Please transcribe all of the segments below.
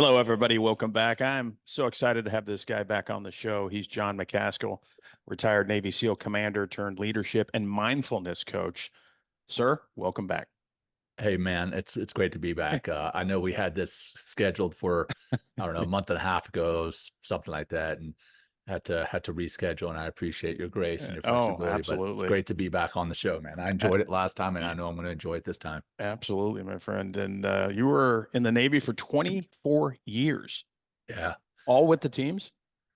Hello, everybody. Welcome back. I'm so excited to have this guy back on the show. He's Jon Macaskill, retired Navy SEAL commander turned leadership and mindfulness coach. Sir, welcome back. Hey man, it's great to be back. I know we had this scheduled for, I don't know, a month and a half ago, something like that, and had to reschedule. And I appreciate your grace and your Oh, flexibility, but it's absolutely. great to be back on the show, man. I A- enjoyed it last time, and I know I'm going to enjoy it this time. Absolutely, my friend. And you were in the Navy for 24 years, Yeah. all with the teams?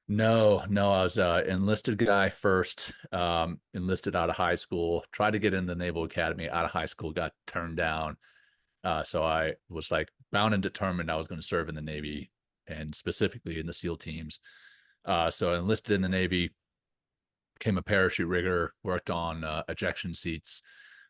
No, no, I was enlisted guy first, enlisted out of high school, tried to get in the Naval Academy out of high school, got turned down. So I was like bound and determined I was going to serve in the Navy and specifically in the SEAL teams. So I enlisted in the Navy, became a parachute rigger, worked on ejection seats.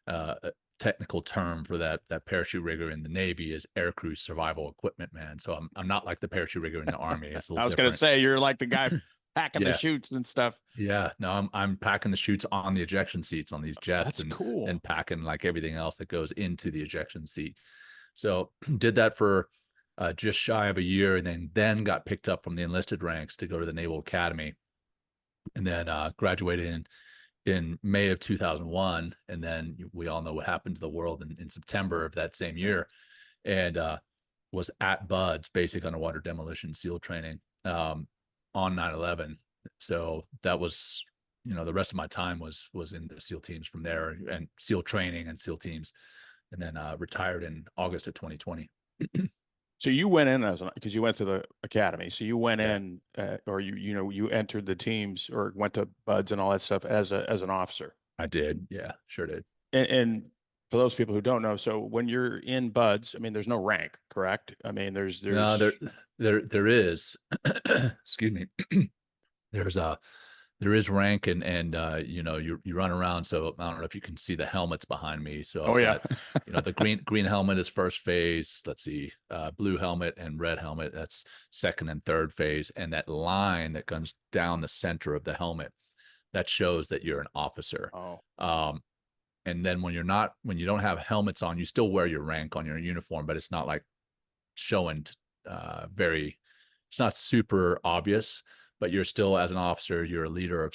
A technical term for that parachute rigger in the Navy is aircrew survival equipment, man. So I'm not like the parachute rigger in the Army. It's a I little was going to different. say you're like the guy packing the Yeah. chutes and stuff. Yeah, no, I'm packing the chutes on the ejection seats on these jets That's cool. and packing like everything else that goes into the ejection seat. So did that for just shy of a year, and then got picked up from the enlisted ranks to go to the Naval Academy, and then graduated in May of 2001. And then we all know what happened to the world in September of that same year, and was at Buds Basic Underwater Demolition SEAL Training on 9/11. So that was, the rest of my time was in the SEAL teams from there, and SEAL training and SEAL teams, and then retired in August of 2020. So you went in because you went to the academy. So you went Yeah, in, or you entered the teams or went to buds and all that stuff as an officer. I did. Yeah, sure did. And for those people who don't know, so when you're in buds, I mean, there's no rank, correct? I mean, there's No, there's there is. Excuse me. There's a there is rank, and you run around. So I don't know if you can see the helmets behind me. So oh I've yeah, got, the green helmet is first phase. Let's see, blue helmet and red helmet, that's second and third phase. And that line that comes down the center of the helmet, that shows that you're an officer. oh Um, and then when you don't have helmets on, you still wear your rank on your uniform, but it's not like showing very, it's not super obvious, but you're still, as an officer, you're a leader of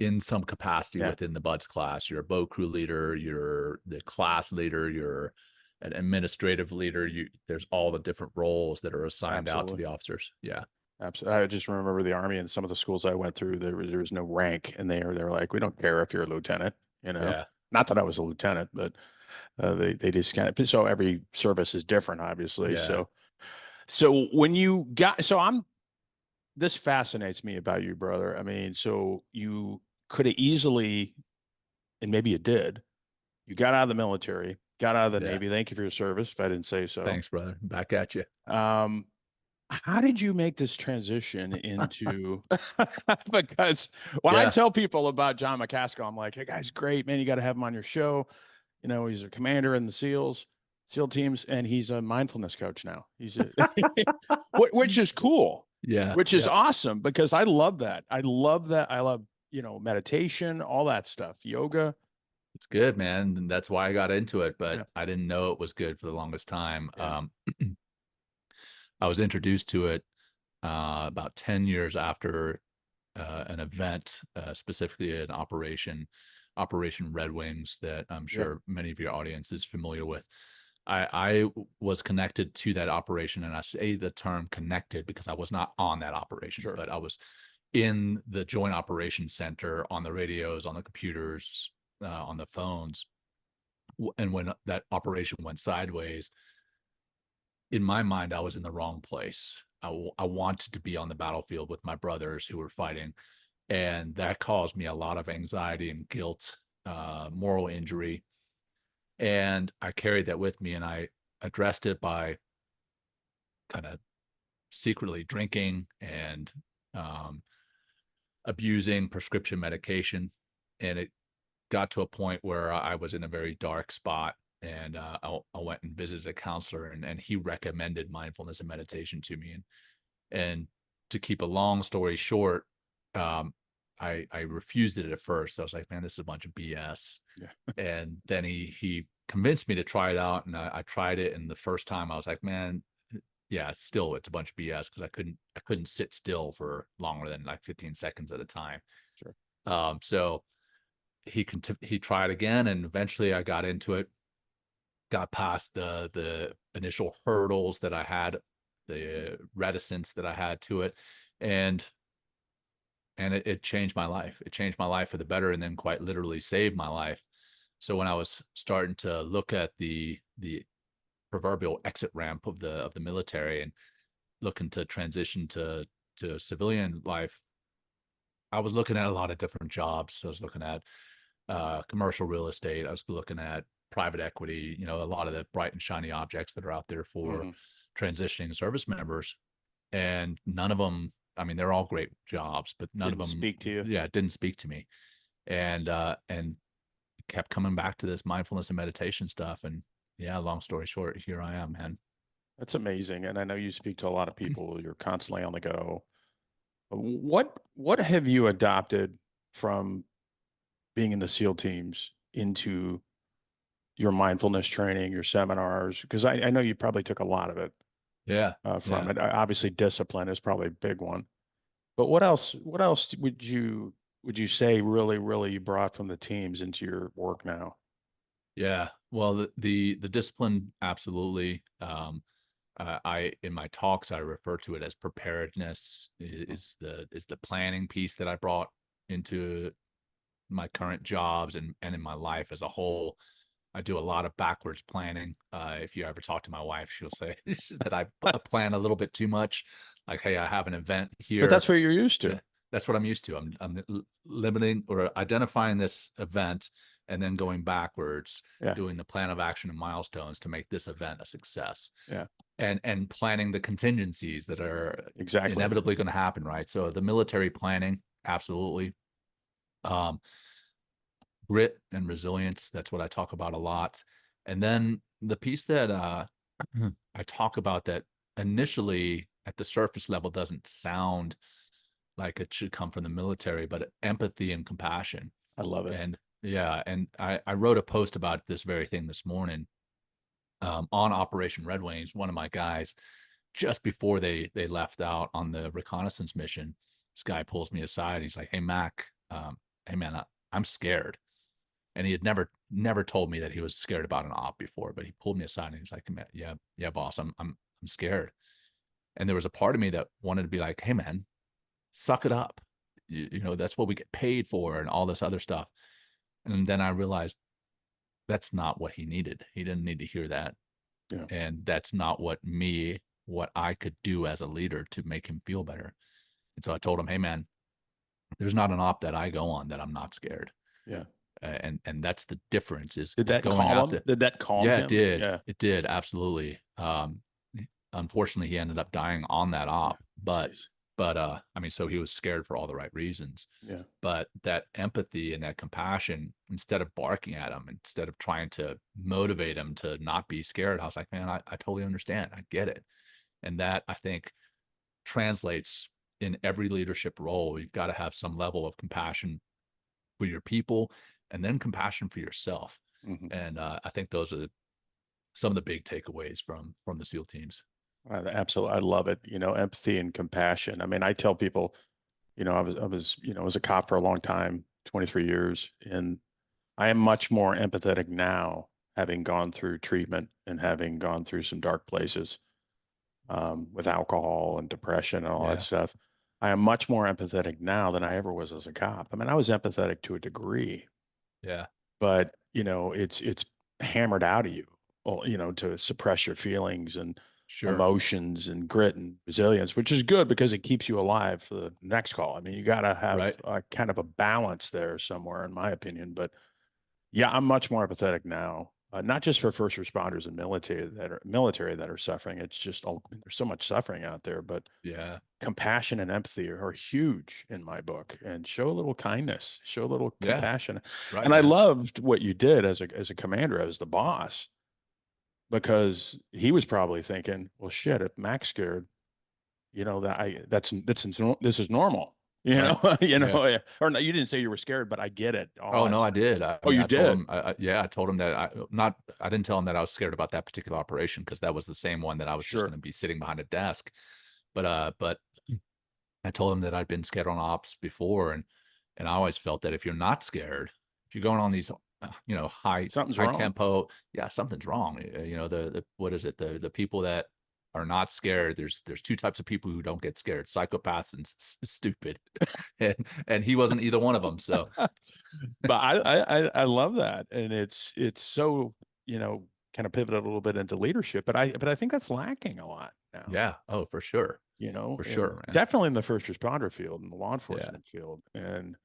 in some capacity yeah, within the buds class. You're a boat crew leader, you're the class leader, you're an administrative leader. There's all the different roles that are assigned out to absolutely, the officers. Yeah. absolutely. I just remember the army and some of the schools I went through. There was no rank, and they were like, we don't care if you're a lieutenant. You know, Yeah. not that I was a lieutenant, but they just kind of so every service is different, obviously. Yeah. So when you got so I'm this fascinates me about you, brother. I mean, so you could have easily, and maybe you did, you got out of the military, got out of the Yeah. Navy. Thank you for your service, if I didn't say so. Thanks, brother. Back at you. Um, how did you make this transition into because when I Yeah. tell people about Jon Macaskill, I'm like, hey guy's great, man. You got to have him on your show. You know, he's a commander in the SEAL teams, and he's a mindfulness coach now. He's a which is cool, Yeah. which is Yeah. awesome because I love that. I love that. I love, meditation, all that stuff, yoga. It's good, man. And that's why I got into it, Yeah. but I didn't know it was good for the longest time. Yeah. I was introduced to it about 10 years after an event, specifically an Operation Red Wings, that I'm Yeah. sure many of your audience is familiar with. I was connected to that operation, and I say the term connected because I was not on that operation, Sure. but I was in the Joint Operations Center, on the radios, on the computers, on the phones. And when that operation went sideways, in my mind, I was in the wrong place. I wanted to be on the battlefield with my brothers who were fighting, and that caused me a lot of anxiety and guilt, moral injury, and I carried that with me, and I addressed it by kind of secretly drinking and um, abusing prescription medication, and it got to a point where I was in a very dark spot. And I went and visited a counselor, and he recommended mindfulness and meditation to me. And to keep a long story short, um, I refused it at first. I was like, man, this is a bunch of BS. Yeah. And then he convinced me to try it out, and I tried it. And the first time I was like, man, yeah, still it's a bunch of BS because I couldn't sit still for longer than like 15 seconds at a time. Sure. So he tried again, and eventually I got into it, got past the initial hurdles that I had, the reticence that I had to it, and it changed my life. It changed my life for the better, and then quite literally saved my life. So when I was starting to look at the proverbial exit ramp of the military and looking to transition to civilian life, I was looking at a lot of different jobs. I was looking at commercial real estate. I was looking at private equity, you know, a lot of the bright and shiny objects that are out there for Mhm. transitioning service members. And none of them, I mean, they're all great jobs, but none of Didn't them, speak to you. yeah, didn't speak to me. And kept coming back to this mindfulness and meditation stuff. And yeah, long story short, here I am, man. That's amazing. And I know you speak to a lot of people. You're constantly on the go. What have you adopted from being in the SEAL teams into your mindfulness training, your seminars? Because I know you probably took a lot of it Yeah. from Yeah. it. Obviously, discipline is probably a big one. But what else? What else would you say really you brought from the teams into your work now? Yeah. Well, the discipline, absolutely. I in my talks I refer to it as preparedness is the planning piece that I brought into my current jobs and in my life as a whole. I do a lot of backwards planning. If you ever talk to my wife, she'll say that I plan a little bit too much. Like, hey, I have an event But here. that's what you're used to. That's what I'm used to. I'm limiting or identifying this event and then going backwards, Yeah, doing the plan of action and milestones to make this event a success, yeah, and planning the contingencies that are exactly. inevitably going to happen. Right. So the military planning, absolutely. Um, Grit and resilience. That's what I talk about a lot. And then the piece that I talk about that initially at the surface level doesn't sound like it should come from the military, but empathy and compassion. I love it. And yeah, and I wrote a post about this very thing this morning on Operation Red Wings. One of my guys, just before they left out on the reconnaissance mission, this guy pulls me aside. He's like, "Hey Mac, hey man, I'm scared." And he had never told me that he was scared about an op before, but he pulled me aside and he was like, "Yeah, yeah, boss, I'm scared." And there was a part of me that wanted to be like, "Hey man, suck it up. You know, that's what we get paid for and all this other stuff." And then I realized that's not what he needed. He didn't need to hear that. Yeah. And that's not what I could do as a leader to make him feel better. And so I told him, "Hey man, there's not an op that I go on that I'm not scared." Yeah. And that's the difference Did is that going calm out him? there. Did that calm Yeah, it him? did. Yeah. It did, absolutely. Unfortunately, he ended up dying on that Yeah. op, Jeez. but I mean, so he was scared for all the right reasons. Yeah. But that empathy and that compassion, instead of barking at him, instead of trying to motivate him to not be scared, I was like, man, I totally understand. I get it. And that I think translates in every leadership role. You've got to have some level of compassion for your people and then compassion for yourself. Hmm. And I think those are some of the big takeaways from the SEAL teams. Absolutely. I love it. Empathy and compassion. I mean, I tell people, I was, as a cop for a long time, 23 years, and I am much more empathetic now, having gone through treatment and having gone through some dark places, with alcohol and depression and all that Yeah. stuff. I am much more empathetic now than I ever was as a cop. I mean, I was empathetic to a degree, Yeah. but it's hammered out of you, well, to suppress your feelings and Sure. emotions and grit and resilience, which is good because it keeps you alive for the next call. I mean, you got to have Right. a kind of a balance there somewhere, in my opinion. But yeah, I'm much more empathetic now, not just for first responders and military that are suffering. It's just there's so much suffering out there, but Yeah. compassion and empathy are huge in my book. And show a little kindness, show a little Yeah. compassion. Right, And I man. loved what you did as a commander, as the boss, because he was probably thinking, well, shit, if Mac's scared, this is normal. You Right. know, Yeah. yeah. Or no, you didn't say you were scared, but I get it. Oh, no, I Honestly. did. I Oh, mean, you I told did. him, I told him that I didn't tell him that I was scared about that particular operation because that was the same one that I was just going Sure. to be sitting behind a desk. But I told him that I'd been scared on ops before, and I always felt that if you're not scared, if you're going on these, Something's high wrong. tempo, yeah, something's wrong. The what is it? The people that are not scared. There's two types of people who don't get scared: psychopaths and stupid. And he wasn't either one of them. So But I love that. And it's so, kind of pivoted a little bit into leadership, but I think that's lacking a lot now, yeah, oh, for sure, for and sure, man. definitely in the first responder field and the law Yeah, enforcement field. And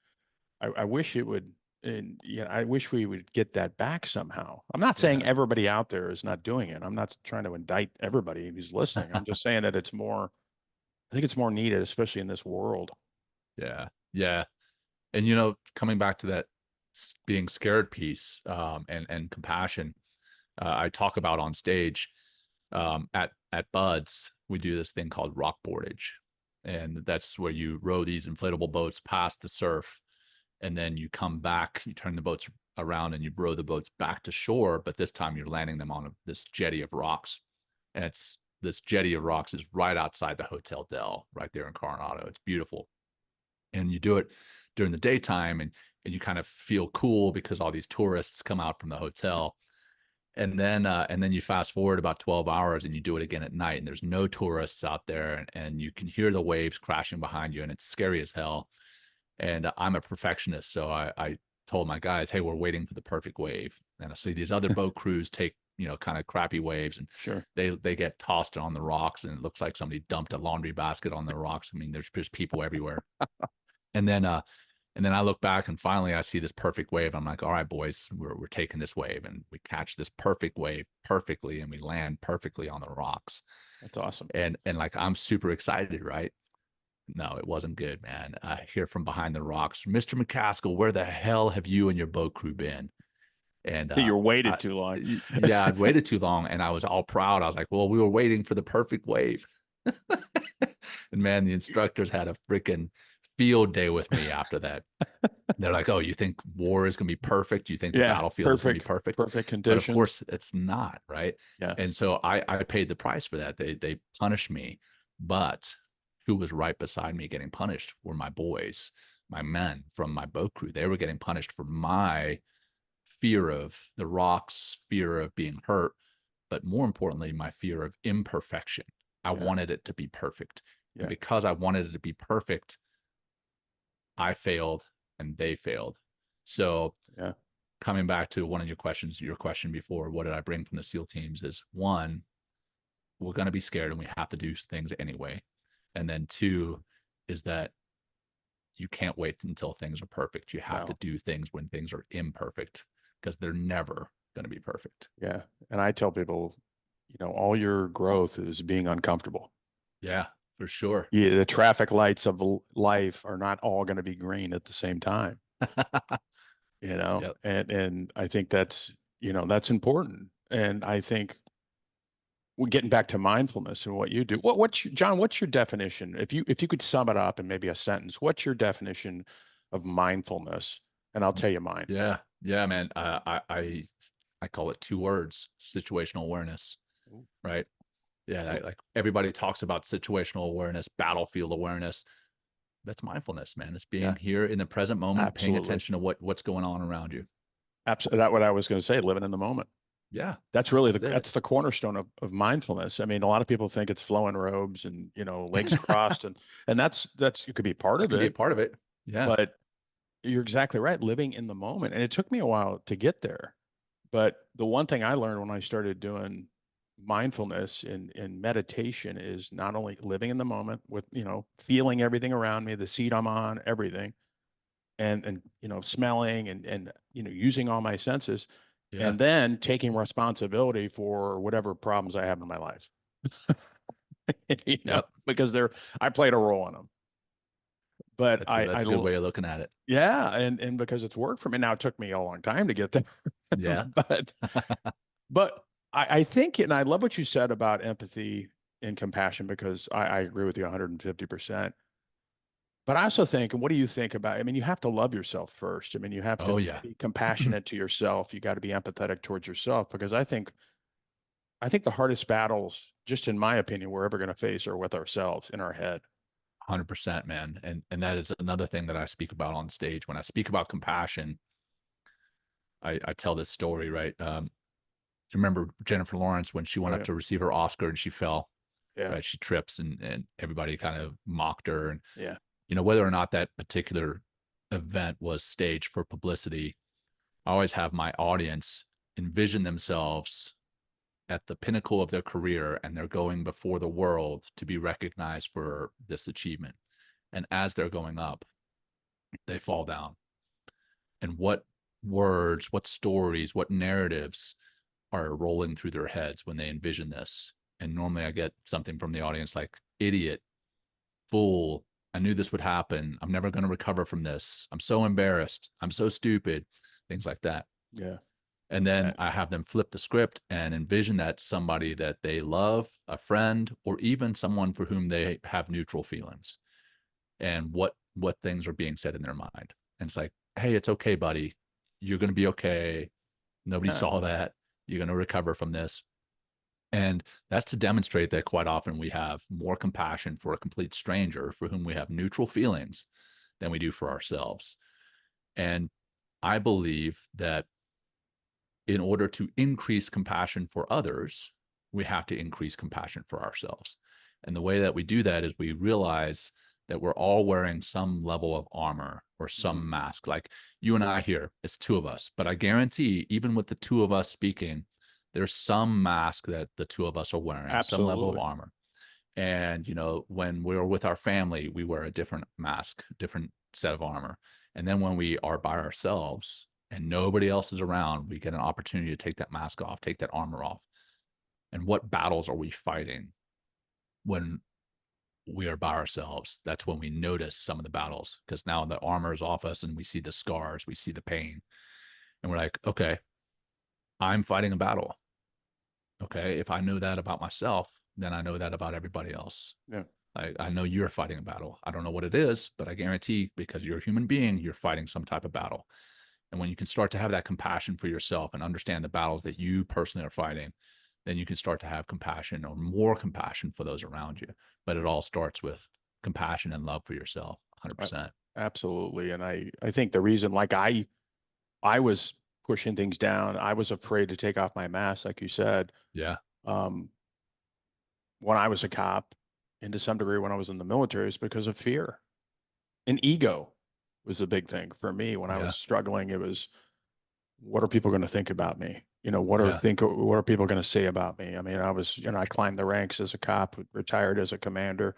I wish it would, and I wish we would get that back somehow. I'm not saying yeah, everybody out there is not doing it. I'm not trying to indict everybody who's listening. I'm just saying that I think it's more needed, especially in this world. yeah, yeah. And coming back to that being scared piece, and compassion, I talk about on stage, at Buds. We do this thing called rock boardage, and that's where you row these inflatable boats past the surf, and then you come back, you turn the boats around, and you row the boats back to shore. But this time you're landing them on this jetty of rocks, and it's this jetty of rocks is right outside the Hotel Del, right there in Coronado. It's beautiful, and you do it during the daytime, and you kind of feel cool because all these tourists come out from the hotel. And then you fast forward about 12 hours and you do it again at night, and there's no tourists out there, and you can hear the waves crashing behind you, and it's scary as hell. And I'm a perfectionist, so I told my guys, hey, we're waiting for the perfect wave. And I see these other boat crews take kind of crappy waves, and Sure. they get tossed on the rocks, and it looks like somebody dumped a laundry basket on the rocks. I mean, there's just people everywhere. And then I look back, and finally I see this perfect wave. I'm like, all right, boys, we're taking this wave, and we catch this perfect wave perfectly, and we land perfectly on the rocks. That's awesome. And like, I'm super excited, right? No, it wasn't good, man. I hear from behind the rocks, Mr. Macaskill, where the hell have you and your boat crew been? And You're I, waited too long. yeah, I'd waited too long, and I was all proud. I was like, well, we were waiting for the perfect wave. And man, the instructors had a freaking field day with me after that. They're like, oh, you think war is going to be perfect? You think the Yeah. battlefield is going to be Perfect. perfect? Perfect But of conditions. course, it's not, right? Yeah. And so I paid the price for that. They punished me, but who was right beside me getting punished were my boys, my men from my boat crew. They were getting punished for my fear of the rocks, fear of being hurt, but more importantly, my fear of imperfection. I Yeah. wanted it to be perfect. And Yeah. because I wanted it to be perfect, I failed and they failed. So Yeah. coming back to one of your question before, what did I bring from the SEAL teams, is one, we're going to be scared and we have to do things anyway. And then two is that you can't wait until things are perfect. You have to No. do things when things are imperfect, because they're never going to be perfect. Yeah. And I tell people, all your growth is being uncomfortable. Yeah, for sure. Yeah, the traffic lights of life are not all going to be green at the same time, Yep. and I think that's important. And I think we're getting back to mindfulness and what you do. John, what's your definition? If you could sum it up in maybe a sentence, what's your definition of mindfulness? And I'll tell you mine. Yeah. Yeah, man. I call it two words: situational awareness. Right. Yeah, like everybody talks about situational awareness, battlefield awareness. That's mindfulness, man. It's being Yeah, here in the present moment, paying absolutely. attention to what's going on around you. Absolutely. That's what I was going to say, living in the moment. Yeah, That's really that's it. that's the cornerstone of mindfulness. I mean, a lot of people think it's flowing robes and, legs crossed, and that's it could be part That of can be a it, part of it. Yeah. but you're exactly right, living in the moment. And it took me a while to get there. But the one thing I learned when I started doing mindfulness and meditation is not only living in the moment with, feeling everything around me, the seat I'm on, everything, and smelling and using all my senses, Yeah. and then taking responsibility for whatever problems I have in my life. Yep. Because I played a role in them. But That's a good way of looking at it. yeah, and because it's worked for me. Now it took me a long time to get there. Yeah. but but I think, and I love what you said about empathy and compassion, because I agree with you 150%. But I also think, and what do you think about, I mean, you have to love yourself first. I mean, you have to Oh yeah. be compassionate to yourself. You got to be empathetic towards yourself, because I think the hardest battles, just in my opinion, we're ever going to face are with ourselves in our head. 100%, man. And that is another thing that I speak about on stage. When I speak about compassion, I tell this story, right? You remember Jennifer Lawrence when she Oh went up yeah. to receive her Oscar and she fell, Yeah. right? She trips and everybody kind of mocked her. And, Yeah. whether or not that particular event was staged for publicity, I always have my audience envision themselves at the pinnacle of their career and they're going before the world to be recognized for this achievement. And as they're going up, they fall down. And what words, what stories, what narratives are rolling through their heads when they envision this? And normally I get something from the audience like, idiot, fool, I knew this would happen. I'm never going to recover from this. I'm so embarrassed. I'm so stupid. Things like that. Yeah. And then I have them flip the script and envision that somebody that they love, a friend, or even someone for whom they have neutral feelings, and what things are being said in their mind. And it's like, hey, it's okay, buddy. You're going to be okay. Nobody Yeah. saw that. You're going to recover from this. And that's to demonstrate that quite often we have more compassion for a complete stranger for whom we have neutral feelings than we do for ourselves. And I believe that in order to increase compassion for others, we have to increase compassion for ourselves. And the way that we do that is we realize that we're all wearing some level of armor or some Mhm. mask. Like you and I here, it's two of us. But I guarantee, even with the two of us speaking, there's some mask that the two of us are wearing, some level of Absolutely. armor. And, when we're with our family, we wear a different mask, different set of armor. And then when we are by ourselves and nobody else is around, we get an opportunity to take that mask off, take that armor off. And what battles are we fighting when we are by ourselves? That's when we notice some of the battles, because now the armor is off us and we see the scars, we see the pain. And we're like, okay, I'm fighting a battle. Okay. If I know that about myself, then I know that about everybody else. Yeah. I know you're fighting a battle. I don't know what it is, but I guarantee, because you're a human being, you're fighting some type of battle. And when you can start to have that compassion for yourself and understand the battles that you personally are fighting, then you can start to have compassion or more compassion for those around you. But it all starts with compassion and love for yourself, I- 100%. Absolutely. And I think the reason, like I was pushing things down, I was afraid to take off my mask, like you said, Yeah. um, when I was a cop, and to some degree when I was in the military, is because of fear and ego was the big thing for me when I was Yeah. struggling. It was, what are people going to think about me? Yeah. What are people going to say about me? I mean, I climbed the ranks as a cop, retired as a commander.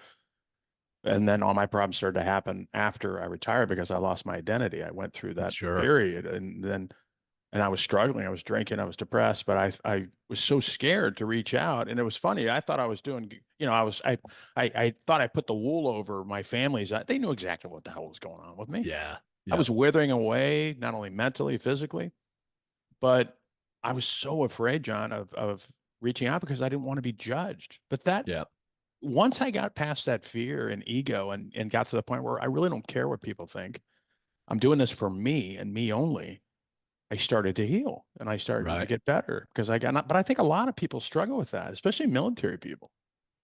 And then all my problems started to happen after I retired because I lost my identity. I went through that Sure. period, and I was struggling. I was drinking. I was depressed, but I was so scared to reach out. And it was funny. I thought I was doing, I thought I put the wool over my family's. They knew exactly what the hell was going on with me. Yeah. I Yep. was withering away, not only mentally, physically, but I was so afraid, John, of reaching out because I didn't want to be judged. But that Yep. once I got past that fear and ego and got to the point where I really don't care what people think, I'm doing this for me and me only. I started to heal and I started to Right. get better because I got not, but I think a lot of people struggle with that, especially military people.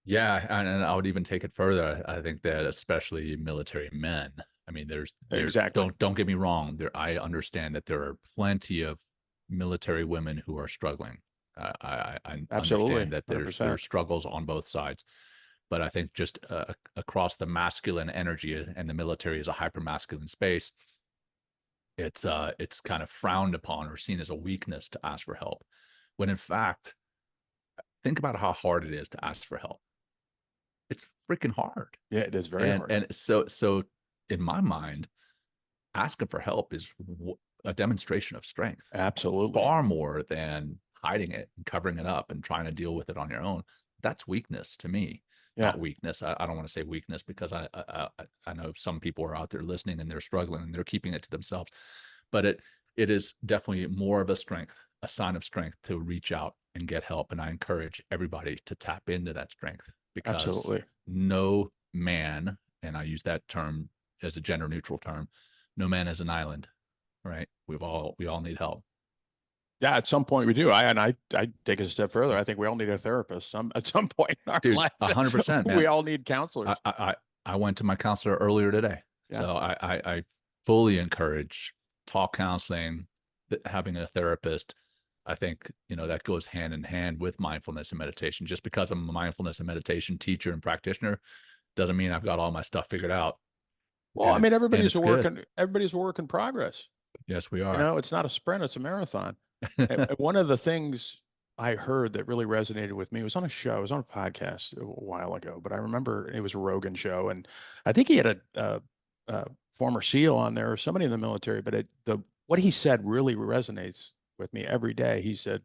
Yeah, and I would even take it further. I think that especially military men. I mean, there. Exactly. Don't get me wrong. There, I understand that there are plenty of military women who are struggling. I Absolutely. understand that there's 100%. struggles on both sides, but I think just across the masculine energy, and the military is a hyper masculine space. It's kind of frowned upon or seen as a weakness to ask for help, when in fact, think about how hard it is to ask for help. It's freaking hard. Yeah, it is very and hard. and so in my mind, asking for help is a demonstration of strength, Absolutely. far more than hiding it and covering it up and trying to deal with it on your own. That's weakness to me. Yeah, Not weakness. I don't want to say weakness, because I know some people are out there listening and they're struggling and they're keeping it to themselves, but it is definitely more of a strength, a sign of strength, to reach out and get help. And I encourage everybody to tap into that strength, because absolutely. no man, and I use that term as a gender neutral term, no man is an island, right? We all need help. Yeah, at some point we do. I take it a step further. I think we all need a therapist at some point in our Dude, life. 100%, We man. all need counselors. I went to my counselor earlier today. Yeah. So I fully encourage talk counseling, having a therapist. I think, that goes hand in hand with mindfulness and meditation. Just because I'm a mindfulness and meditation teacher and practitioner doesn't mean I've got all my stuff figured out. Well, And I mean, it's good. everybody's a work in progress. Yes, we are. It's not a sprint, it's a marathon. And one of the things I heard that really resonated with me was on a show, it was on a podcast a while ago, but I remember it was a Rogan show, and I think he had a former SEAL on there or somebody in the military, but what he said really resonates with me every day. He said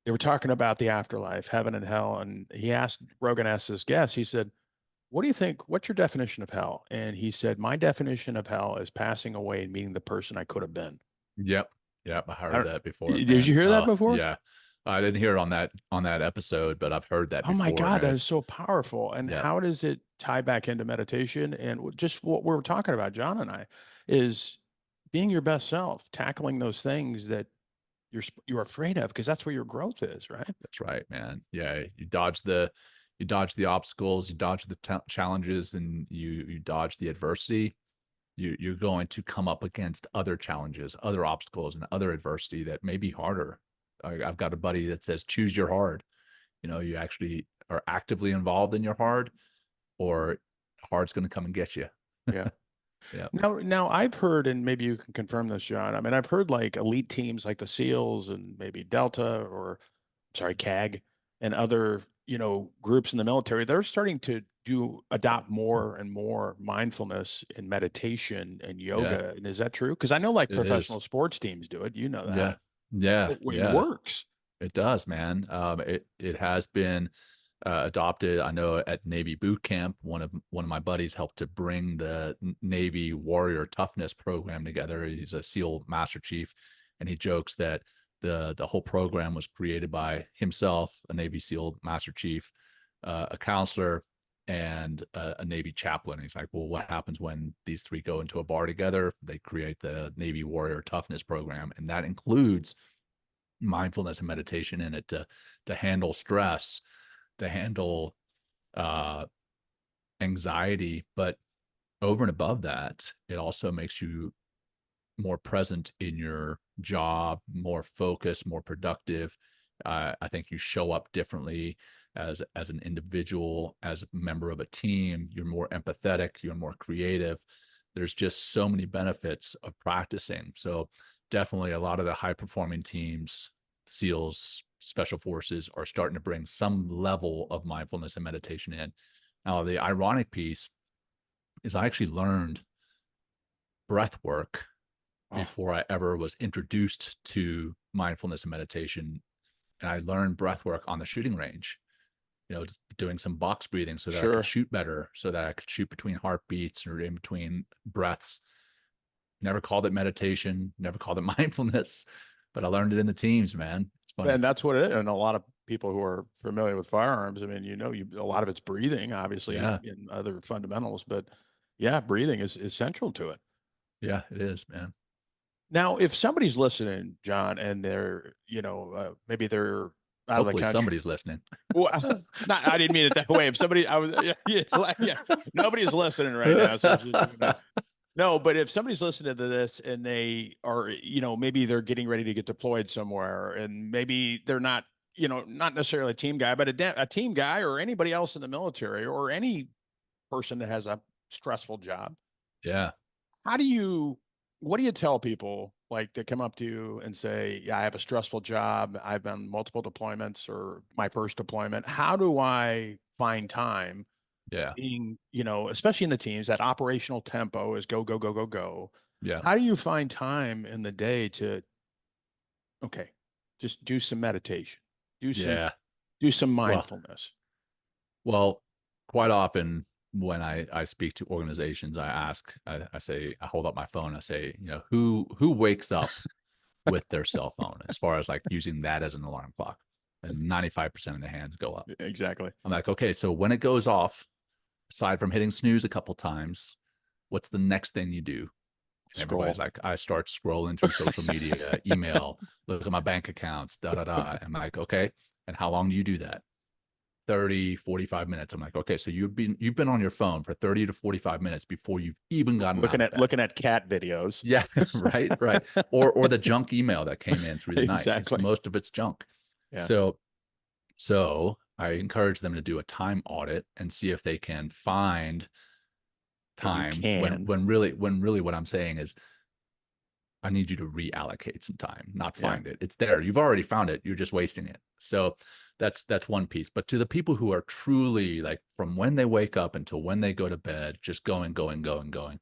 they were talking about the afterlife, heaven and hell, and Rogan asked this guest, he said, "What do you think? What's your definition of hell?" And he said, "My definition of hell is passing away and meeting the person I could have been." Yep. Yep. I I heard don't, that before, did man. you hear that before? Yeah. I didn't hear it on that episode, but I've heard that Oh my before. God, And that is so powerful. And yeah, how does it tie back into meditation? And just what we're talking about, John and I, is being your best self, tackling those things that you're afraid of, because that's where your growth is, right? that's right, man. Yeah. You dodge the obstacles, you dodge the challenges, and you dodge the adversity. You're going to come up against other challenges, other obstacles, and other adversity that may be harder. I've got a buddy that says, choose your hard. You actually are actively involved in your hard, or hard's going to come and get you. Yeah. Yeah. Now I've heard, and maybe you can confirm this, John. I mean, I've heard like elite teams like the SEALs and maybe Delta or sorry, CAG and other, groups in the military, they're starting to adopt more and more mindfulness and meditation and Yeah. yoga. And is that true? Because I know like It professional is. sports teams do it. You know Yeah. that. Yeah. It Yeah. works. It does, man. It has been adopted. I know at Navy boot camp, one of my buddies helped to bring the Navy Warrior Toughness program together. He's a SEAL Master Chief, and he jokes that the whole program was created by himself, a Navy SEAL Master Chief, a counselor, and a Navy chaplain. He's like, well, what happens when these three go into a bar together? They create the Navy Warrior Toughness program, and that includes mindfulness and meditation in it to handle stress, to handle uh, anxiety. But over and above that, it also makes you more present in your job, more focused, more productive. I think you show up differently as an individual, as a member of a team. You're more empathetic, you're more creative. There's just so many benefits of practicing. So definitely a lot of the high performing teams, SEALs, special forces, are starting to bring some level of mindfulness and meditation in. Now, the ironic piece is I actually learned breath work Oh, before I ever was introduced to mindfulness and meditation. And I learned breath work on the shooting range, doing some box breathing so that I could sure. shoot better, so that I could shoot between heartbeats or in between breaths. Never called it meditation, never called it mindfulness, but I learned it in the teams, man. It's funny. And that's what it is. And a lot of people who are familiar with firearms, I mean, a lot of it's breathing, obviously, Yeah. in other fundamentals, but yeah, breathing is central to it. Yeah, it is, man. Now, if somebody's listening, John, and they're, maybe they're out of the Hopefully country. somebody's listening. Well, not, I didn't mean it that way. If somebody, yeah, nobody's listening right now. So no, but if somebody's listening to this and they are, maybe they're getting ready to get deployed somewhere, and maybe they're not, not necessarily a team guy, but a team guy or anybody else in the military or any person that has a stressful job. Yeah. How do you, what do you tell people like that come up to you and say, yeah, I have a stressful job. I've been multiple deployments or my first deployment. How do I find time Yeah. being, especially in the teams, that operational tempo is go, go, go, go, go. Yeah. How do you find time in the day to, okay, just do some meditation, do some, Yeah. do some Well, mindfulness? well, quite often when I speak to organizations, I say, I hold up my phone. I say, who wakes up with their cell phone, as far as like using that as an alarm clock? And 95% of the hands go up. Exactly. I'm like, okay, so when it goes off, aside from hitting snooze a couple times, What's the next thing you do? And everybody's Scroll. like, I start scrolling through social media, email, look at my bank accounts, da da da. I'm like, okay. And how long do you do that? 30, 45 minutes. I'm like, okay, so you've been on your phone for 30 to 45 minutes before you've even gotten out Looking of at bed. looking at cat videos. Yeah, right, right. Or the junk email that came in through the night. It's Exactly. most of it's junk. Yeah. So I encourage them to do a time audit and see if they can find And you time can. when really what I'm saying is I need you to reallocate some time, not Yeah. find it. It's there. You've already found it. You're just wasting it. So that's one piece. But to the people who are truly like from when they wake up until when they go to bed, just going, going, going, going,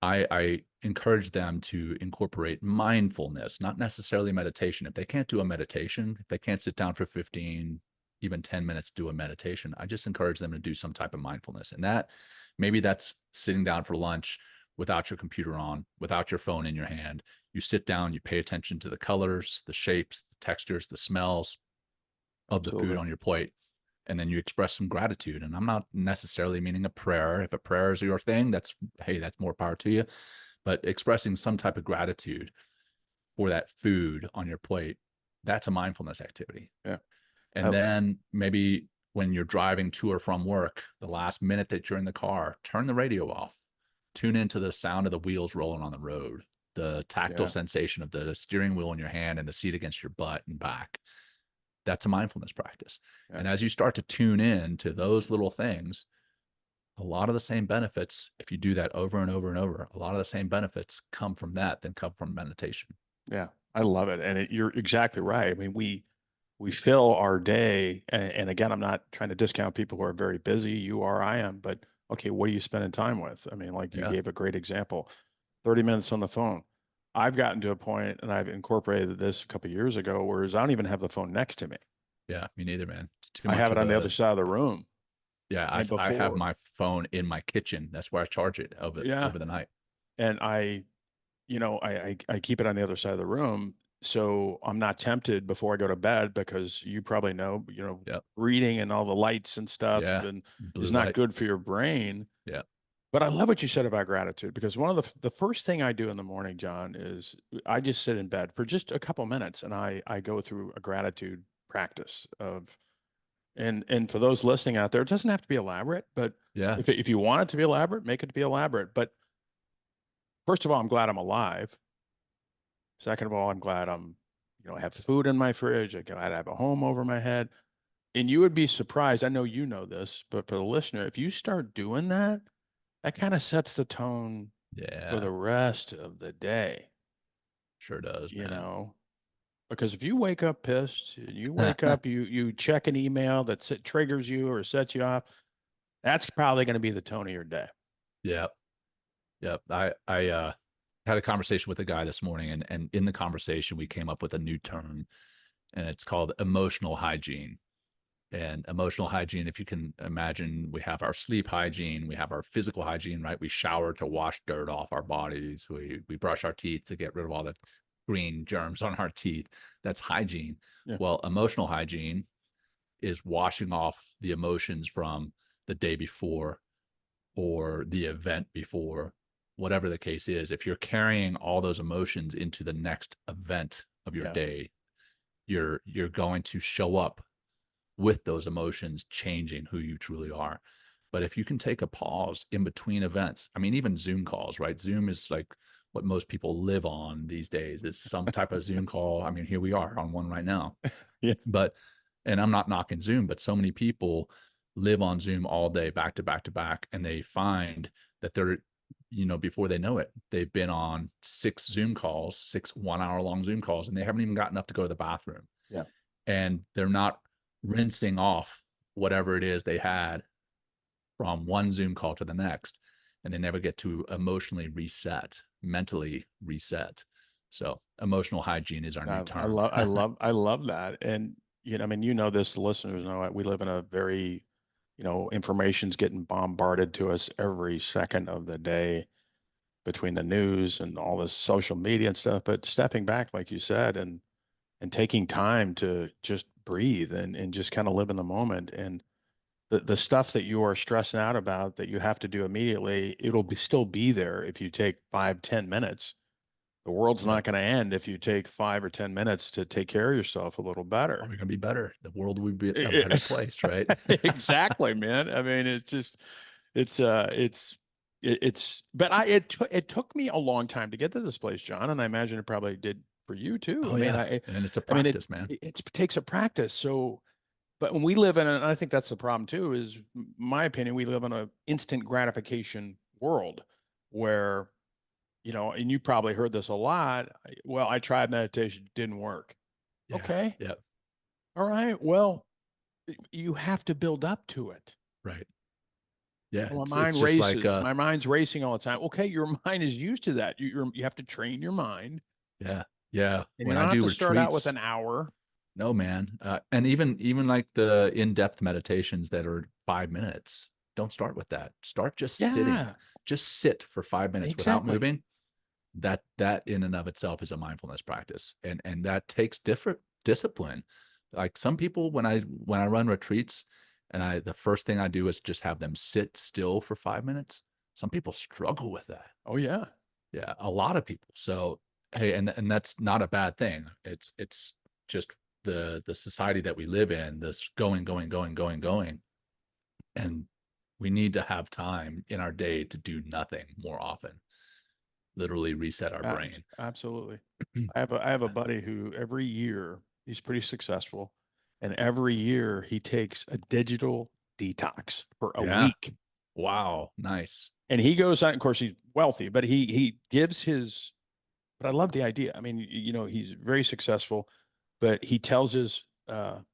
I encourage them to incorporate mindfulness, not necessarily meditation. If they can't do a meditation, if they can't sit down for 15, even 10 minutes to do a meditation, I just encourage them to do some type of mindfulness. And that maybe that's sitting down for lunch without your computer on, without your phone in your hand. You sit down, you pay attention to the colors, the shapes, the textures, the smells of the food Absolutely. on your plate, and then you express some gratitude. And I'm not necessarily meaning a prayer. If a prayer is your thing, that's, hey, that's more power to you. But expressing some type of gratitude for that food on your plate, that's a mindfulness activity. Yeah. And I, then maybe when you're driving to or from work, the last minute that you're in the car, turn the radio off, tune into the sound of the wheels rolling on the road, the tactile yeah. sensation of the steering wheel in your hand and the seat against your butt and back. That's a mindfulness practice. Yeah. And as you start to tune in to those little things, a lot of the same benefits, if you do that over and over and over, a lot of the same benefits come from that than come from meditation. Yeah. I love it. And you're exactly right. I mean, we fill our day, and again, I'm not trying to discount people who are very busy. You are, I am, but okay, what are you spending time with? I mean, like you Yeah. gave a great example, 30 minutes on the phone. I've gotten to a point, and I've incorporated this a couple of years ago, whereas I don't even have the phone next to me. Yeah. Me neither, man. It's too I much have it of on the other a, side of the room. yeah. And I have before, my phone in my kitchen. That's where I charge it yeah, over the night. and I keep it on the other side of the room, so I'm not tempted before I go to bed because you probably know, Yep. reading and all the lights and stuff Yeah. and is Blue not light. good for your brain. Yeah. But I love what you said about gratitude because one of the first thing I do in the morning, John, is I just sit in bed for just a couple minutes and I go through a gratitude practice of and for those listening out there, it doesn't have to be elaborate, but Yeah. if you want it to be elaborate, make it to be elaborate. But first of all, I'm glad I'm alive. Second of all, I'm glad I have food in my fridge. I'm glad I have a home over my head. And you would be surprised. I know you know this, but for the listener, if you start doing that, that kind of sets the tone for Yeah. the rest of the day, Sure does, you man. know? Because if you wake up pissed, you wake up, you check an email that triggers you or sets you off, that's probably going to be the tone of your day. Yep. Yep. I had a conversation with a guy this morning, and in the conversation we came up with a new term, and it's called emotional hygiene. And emotional hygiene, if you can imagine, we have our sleep hygiene, we have our physical hygiene, right? We shower to wash dirt off our bodies, we brush our teeth to get rid of all the green germs on our teeth. That's hygiene. Yeah. Well, emotional hygiene is washing off the emotions from the day before or the event before, whatever the case is. If you're carrying all those emotions into the next event of your Yeah. day, you're going to show up with those emotions changing who you truly are. But if you can take a pause in between events, I mean, even Zoom calls, right? Zoom is like what most people live on these days is some type of Zoom call. I mean, here we are on one right now. Yeah. But, and I'm not knocking Zoom, but so many people live on Zoom all day, back to back to back, and they find that they're, before they know it, they've been on 6 1 hour long Zoom calls, and they haven't even gotten up to go to the bathroom. Yeah. And they're not rinsing off whatever it is they had from one Zoom call to the next. And they never get to emotionally reset, mentally reset. So emotional hygiene is our new I term. love, I love that. And, I mean, this, the listeners know we live in a very, information's getting bombarded to us every second of the day between the news and all this social media and stuff. But stepping back, like you said, and taking time to just breathe and just kind of live in the moment. And the stuff that you are stressing out about that you have to do immediately, it'll still be there if you take 5, 10 minutes. The world's Yep. not going to end if you take 5 or 10 minutes to take care of yourself a little better. We're gonna be better. The world would be a better place, right? Exactly, man. I mean, it's just, but it took me a long time to get to this place, John, and I imagine it probably did for you too. Oh I mean, yeah, and it's a I mean, practice, man. it takes a practice. So, but when we live in, and I think that's the problem too, is my opinion, we live in an instant gratification world where, and you probably heard this a lot. Well, I tried meditation, didn't work. Yeah. Okay. Yep. All right. Well, you have to build up to it. Right. Yeah. Well, my It's mind just like races. My mind's racing all the time. Okay, your mind is used to that. You have to train your mind, yeah. Yeah. and you When don't I have do to start out with retreats, an hour. no man. And even like the in-depth meditations that are 5 minutes, don't start with that. Start just sitting. Yeah, Just sit for 5 minutes without exactly. moving. That in and of itself is a mindfulness practice. And that takes different discipline. Like some people, when I run retreats and the first thing I do is just have them sit still for 5 minutes. Some people struggle with that. Oh yeah, Yeah, a lot of people. So hey, and that's not a bad thing. It's just the society that we live in, this going, going, going, going, going. And we need to have time in our day to do nothing more often. Literally reset our brain. absolutely. I have a buddy who every year he's pretty successful, and every year he takes a digital detox for a Yeah. week. Wow. Nice. And he goes out. Of course, he's wealthy, but he gives his. But I love the idea. I mean, he's very successful, but he tells his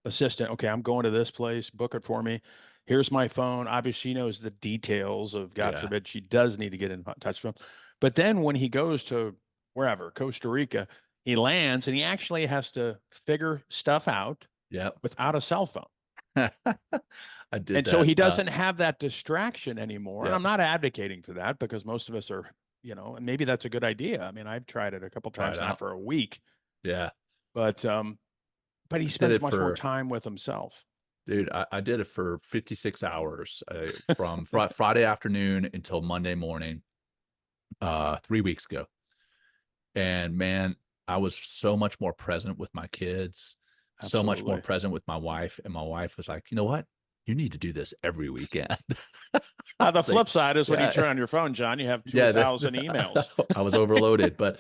assistant, "Okay, I'm going to this place. Book it for me. Here's my phone." Obviously, she knows the details of, God Yeah. forbid, she does need to get in touch with him. But then when he goes to wherever, Costa Rica, he lands and he actually has to figure stuff out Yep. without a cell phone. I did And so that. he doesn't have that distraction anymore. And Yep. I'm not advocating for that because most of us are, and maybe that's a good idea. I mean, I've tried it a couple Try it times, not out. for a week, Yeah. but he I did spends it much more for, time with himself. dude, I did it for 56 hours from Friday afternoon until Monday morning, 3 weeks ago. And man, I was so much more present with my kids, so much more Absolutely. present with my wife. And my wife was like, you know what? You need to do this every weekend. I The was like, flip side is when you yeah, turn on your phone, John, you have yeah. 2,000 emails. I was overloaded, but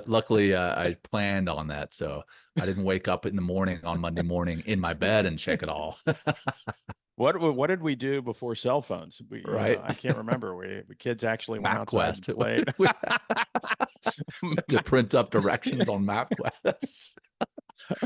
luckily I planned on that. So I didn't wake up in the morning on Monday morning in my bed and check it all. What did we do before cell phones? Right. I can't remember. The kids actually went outside and MapQuest. played. We had to print up directions on MapQuest.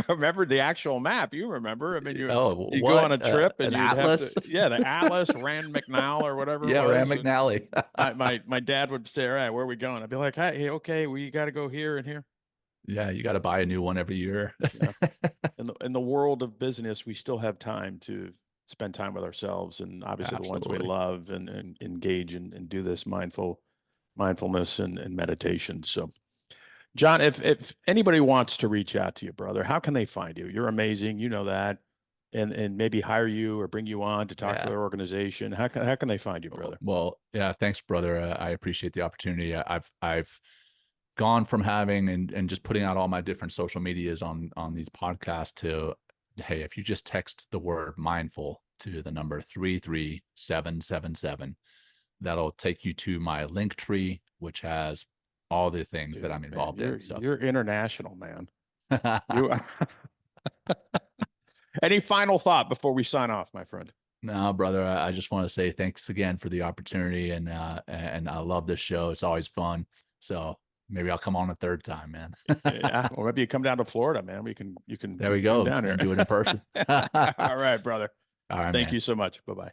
Remember the actual map? You remember? I mean, Oh, you go on what? a trip and An you'd have to, atlas? yeah, the Atlas, Rand McNally or whatever it Yeah, Rand was. And McNally. my dad would say, "All right, where are we going?" I'd be like, "Hey, okay, we got to go here and here." Yeah, you got to buy a new one every year. Yeah. In the world of business, we still have time to spend time with ourselves and obviously the ones we Absolutely. love and engage and do this mindfulness and meditation. So, John, if anybody wants to reach out to you, brother, how can they find you? You're amazing, you know that, and maybe hire you or bring you on to talk to Yeah. their organization. How can they find you, brother? Well, yeah, thanks, brother. I appreciate the opportunity. I've gone from having and just putting out all my different social medias on these podcasts to, hey, if you just text the word mindful to the number 33777, that'll take you to my link tree, which has all the things that Dude, I'm man, involved you're in. So you're international, man. You Any final thought before we sign off, my friend? no, brother, I just want to say thanks again for the opportunity, and I love this show. It's always fun. So maybe I'll come on a third time, man. Yeah, or maybe you come down to Florida, man. You can There we come go. down here. And do it in person. All right, brother. All right, Thank man. you so much. Bye bye.